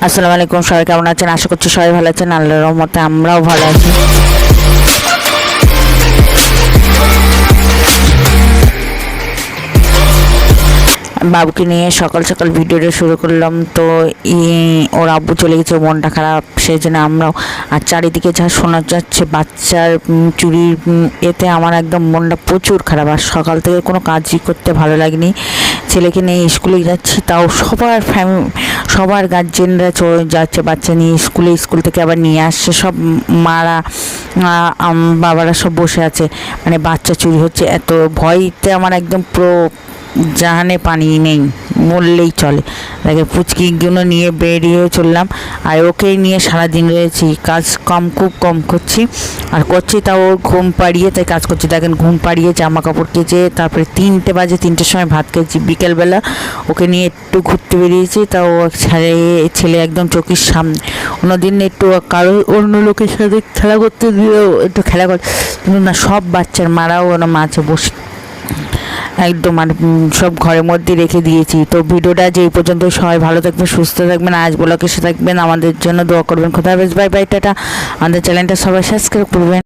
আসসালামু আলাইকুম, সবাই কেমন আছেন? আশা করছি সবাই ভালো আছেন। আল্লাহর রহমতে আমরাও ভালো আছি। বাবুকে নিয়ে সকাল সকাল ভিডিওটা শুরু করলাম। তো ওর আব্বু চলে গেছে, মনটা খারাপ, সেই জন্য আমরাও। আর চারিদিকে যা শোনা যাচ্ছে বাচ্চার চুরির এতে আমার একদম মনটা প্রচুর খারাপ। আর সকাল থেকে কোনো কাজই করতে ভালো লাগেনি। ছেলেকে নিয়ে স্কুলে যাচ্ছি, তাও সবার গার্জেনরা যাচ্ছে বাচ্চা নিয়ে স্কুলে, স্কুল থেকে আবার নিয়ে আসছে। সব মারা বাবারা সব বসে আছে, মানে বাচ্চা চুরি হচ্ছে। এত ভয়তে আমার একদম জাহানে পানি নেই বললেই চলে। দেখে পুচকিগুলো নিয়ে বেরিয়ে চললাম। আর ওকেই নিয়ে সারাদিন রয়েছি, কাজ খুব কম করছি। আর করছি তাও ওর ঘুম পাড়িয়ে তাই কাজ করছি। দেখেন ঘুম পাড়িয়ে জামা কাপড় কেচে তারপরে 3টে বাজে, 3টের সময় ভাত খেয়েছি বিকেলবেলা। ওকে নিয়ে একটু ঘুরতে বেরিয়েছি, তাও ছেলে একদম চোখের সামনে। অন্যদিন একটু কারো অন্য লোকের সাথে খেলা করতে দিয়েও একটু খেলা করে, কিন্তু না, সব বাচ্চার মারাও ওরা মাঝে বসে একদম মানে সব ঘরের মধ্যে রেখে দিয়েছি। তো ভিডিওটা যে এই পর্যন্ত, সবাই ভালো থাকবেন, সুস্থ থাকবেন, আজ ব্লগে এসে থাকবেন, আমাদের জন্য দোয়া করবেন। খোদা হাফেজ, বাই বাই, টাটা। আমাদের চ্যানেলটা সবাই সাবস্ক্রাইব করবেন।